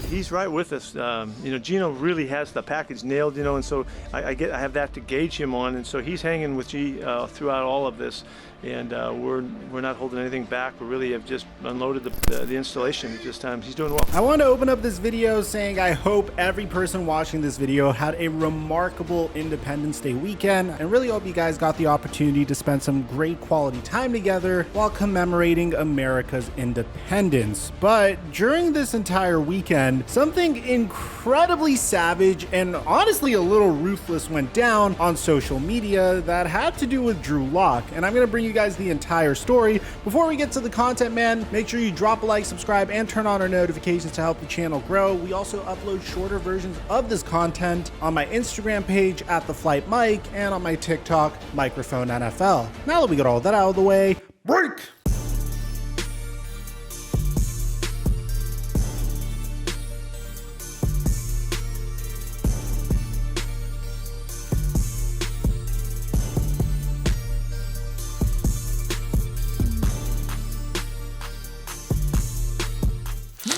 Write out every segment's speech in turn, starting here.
he's right with us. Gino really has the package nailed, and so I have that to gauge him on, and so he's hanging with G throughout all of this. And we're not holding anything back. We really have just unloaded the installation at this time. He's doing well. I want to open up this video saying I hope every person watching this video had a remarkable Independence Day weekend, and really hope you guys got the opportunity to spend some great quality time together while commemorating America's independence. But during this entire weekend, something incredibly savage and honestly a little ruthless went down on social media that had to do with Drew Lock, and I'm going to bring you guys the entire story. Before we get to the content, man, make sure you drop a like, subscribe, and turn on our notifications to help the channel grow. We also upload shorter versions of this content on my Instagram page at The Flight Mike and on my TikTok, Microphone NFL. Now that we got all that out of the way, break!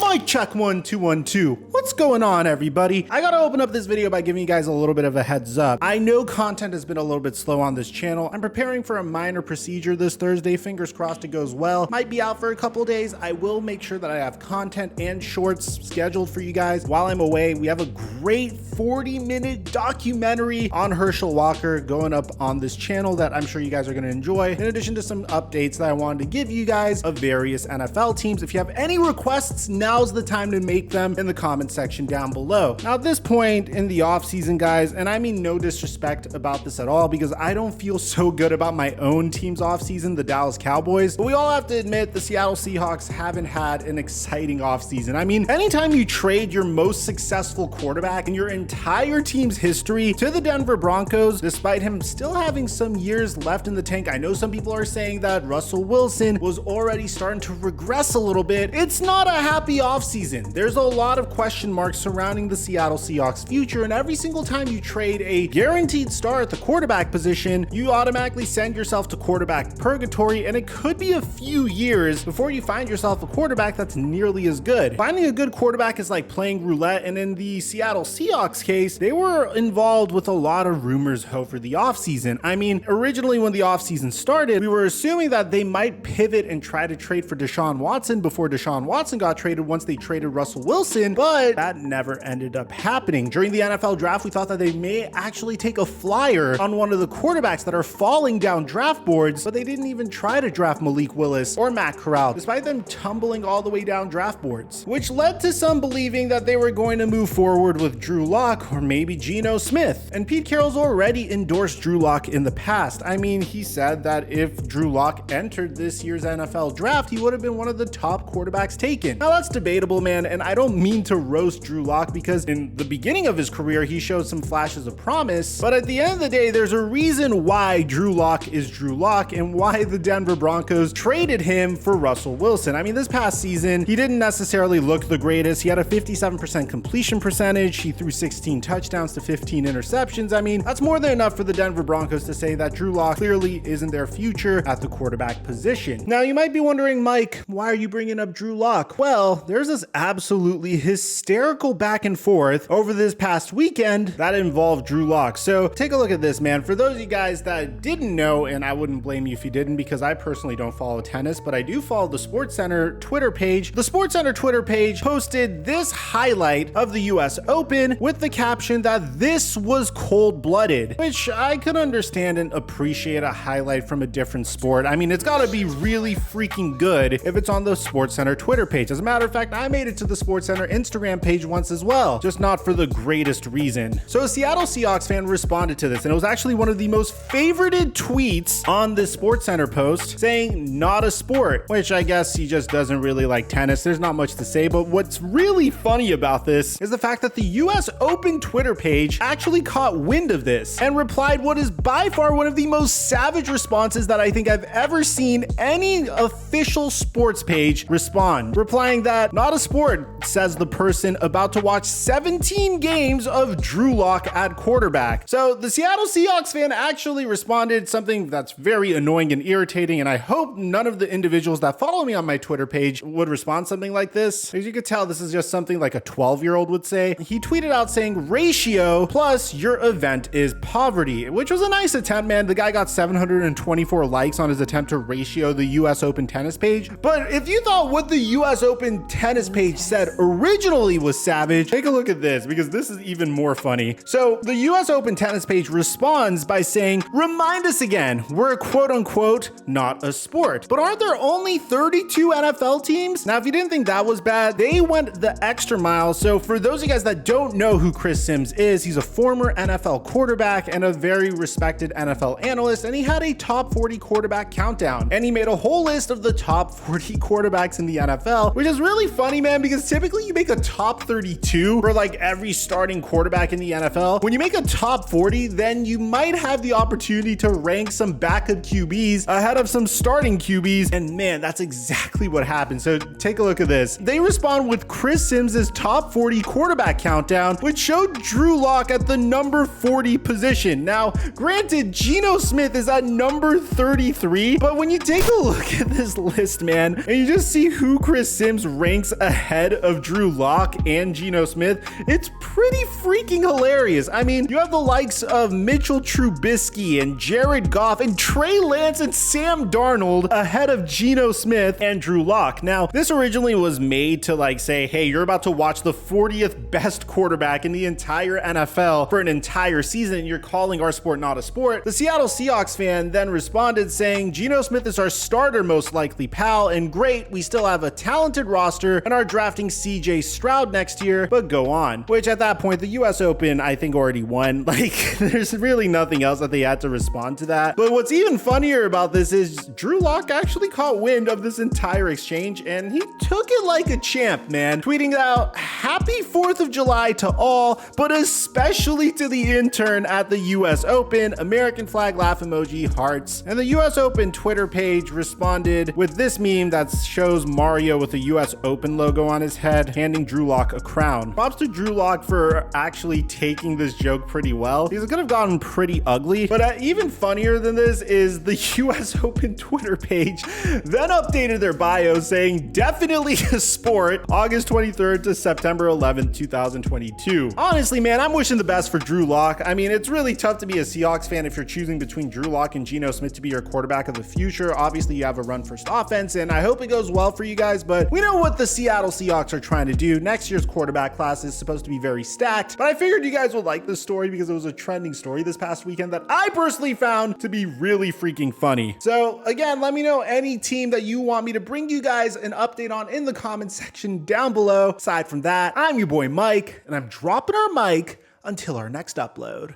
Mic check 1 2 1 2. What's going on, everybody? I gotta open up this video by giving you guys a little bit of a heads up. I know content has been a little bit slow on this channel. I'm preparing for a minor procedure this Thursday. Fingers crossed it goes well. Might be out for a couple days. I will make sure that I have content and shorts scheduled for you guys while I'm away. We have a great 40-minute documentary on Herschel Walker going up on this channel that I'm sure you guys are gonna enjoy, in addition to some updates that I wanted to give you guys of various NFL teams. If you have any requests, now's the time to make them in the comment section down below. Now, at this point in the off season, guys, and I mean no disrespect about this at all, because I don't feel so good about my own team's off season, the Dallas Cowboys, but we all have to admit the Seattle Seahawks haven't had an exciting off season. I mean, anytime you trade your most successful quarterback in your entire team's history to the Denver Broncos, despite him still having some years left in the tank, I know some people are saying that Russell Wilson was already starting to regress a little bit. It's not a happy offseason. There's a lot of question marks surrounding the Seattle Seahawks future, and every single time you trade a guaranteed star at the quarterback position, you automatically send yourself to quarterback purgatory, and it could be a few years before you find yourself a quarterback that's nearly as good. Finding a good quarterback is like playing roulette, and in the Seattle Seahawks case, they were involved with a lot of rumors over the offseason. I mean, originally when the offseason started, we were assuming that they might pivot and try to trade for Deshaun Watson before Deshaun Watson got traded once they traded Russell Wilson, but that never ended up happening. During the NFL draft, we thought that they may actually take a flyer on one of the quarterbacks that are falling down draft boards, but they didn't even try to draft Malik Willis or Matt Corral, despite them tumbling all the way down draft boards, which led to some believing that they were going to move forward with Drew Lock or maybe Geno Smith. And Pete Carroll's already endorsed Drew Lock in the past. I mean, he said that if Drew Lock entered this year's NFL draft, he would have been one of the top quarterbacks taken. Now, that's debatable, man, and I don't mean to roast Drew Lock, because in the beginning of his career, he showed some flashes of promise, but at the end of the day, there's a reason why Drew Lock is Drew Lock and why the Denver Broncos traded him for Russell Wilson. I mean, this past season, he didn't necessarily look the greatest. He had a 57% completion percentage. He threw 16 touchdowns to 15 interceptions. I mean, that's more than enough for the Denver Broncos to say that Drew Lock clearly isn't their future at the quarterback position. Now, you might be wondering, Mike, why are you bringing up Drew Lock? Well, there's this absolutely hysterical back and forth over this past weekend that involved Drew Lock. So take a look at this, man. For those of you guys that didn't know, and I wouldn't blame you if you didn't, because I personally don't follow tennis, but I do follow the SportsCenter Twitter page. The SportsCenter Twitter page posted this highlight of the US Open with the caption that this was cold-blooded, which I could understand and appreciate a highlight from a different sport. I mean, it's got to be really freaking good if it's on the SportsCenter Twitter page. As a matter of fact, I made it to the SportsCenter Instagram page once as well, just not for the greatest reason. So a Seattle Seahawks fan responded to this, and it was actually one of the most favorited tweets on this SportsCenter post, saying not a sport, which I guess he just doesn't really like tennis. There's not much to say, but what's really funny about this is the fact that the US Open Twitter page actually caught wind of this and replied what is by far one of the most savage responses that I think I've ever seen any official sports page respond, replying that not a sport, says the person person about to watch 17 games of Drew Lock at quarterback. So the Seattle Seahawks fan actually responded something that's very annoying and irritating, and I hope none of the individuals that follow me on my Twitter page would respond something like this. As you can tell, this is just something like a 12-year-old would say. He tweeted out saying, "Ratio plus your event is poverty," which was a nice attempt, man. The guy got 724 likes on his attempt to ratio the US Open tennis page. But if you thought what the US Open tennis page said originally was savage, take a look at this, because this is even more funny. So the US Open tennis page responds by saying, "Remind us again, we're a quote unquote not a sport. But aren't there only 32 NFL teams?" Now, if you didn't think that was bad, they went the extra mile. So for those of you guys that don't know who Chris Sims is, he's a former NFL quarterback and a very respected NFL analyst, and he had a top 40 quarterback countdown. And he made a whole list of the top 40 quarterbacks in the NFL, which is really funny, man, because typically you make a top 32 for like every starting quarterback in the NFL. When you make a top 40, then you might have the opportunity to rank some backup QBs ahead of some starting QBs. And man, that's exactly what happened. So take a look at this. They respond with Chris Sims's top 40 quarterback countdown, which showed Drew Lock at the number 40 position. Now, granted, Geno Smith is at number 33, but when you take a look at this list, man, and you just see who Chris Sims ranks ahead of Drew Lock and Geno Smith, it's pretty freaking hilarious. I mean, you have the likes of Mitchell Trubisky and Jared Goff and Trey Lance and Sam Darnold ahead of Geno Smith and Drew Lock. Now, this originally was made to like say, hey, you're about to watch the 40th best quarterback in the entire NFL for an entire season, and you're calling our sport not a sport. The Seattle Seahawks fan then responded saying, "Geno Smith is our starter most likely, pal, and great, we still have a talented roster and are drafting CJ Stroud next year, but go on." Which at that point, the US Open, I think, already won. Like, there's really nothing else that they had to respond to that. But what's even funnier about this is Drew Lock actually caught wind of this entire exchange, and he took it like a champ, man, tweeting out, "Happy 4th of July to all, but especially to the intern at the US Open, American flag laugh emoji, hearts." And the US Open Twitter page responded with this meme that shows Mario with the US Open logo on his head, handing Drew Lock a crown. Props to Drew Lock for actually taking this joke pretty well, because it could have gotten pretty ugly. But even funnier than this is the US Open Twitter page then updated their bio saying, "Definitely a sport, August 23rd to September 11th, 2022. Honestly, man, I'm wishing the best for Drew Lock. I mean, it's really tough to be a Seahawks fan if you're choosing between Drew Lock and Geno Smith to be your quarterback of the future. Obviously, you have a run-first offense, and I hope it goes well for you guys, but we know what the Seattle Seahawks are trying to do. Next year's quarterback class is supposed to be very stacked, but I figured you guys would like this story because it was a trending story this past weekend that I personally found to be really freaking funny. So again, let me know any team that you want me to bring you guys an update on in the comment section down below. Aside from that, I'm your boy Mike, and I'm dropping our mic until our next upload.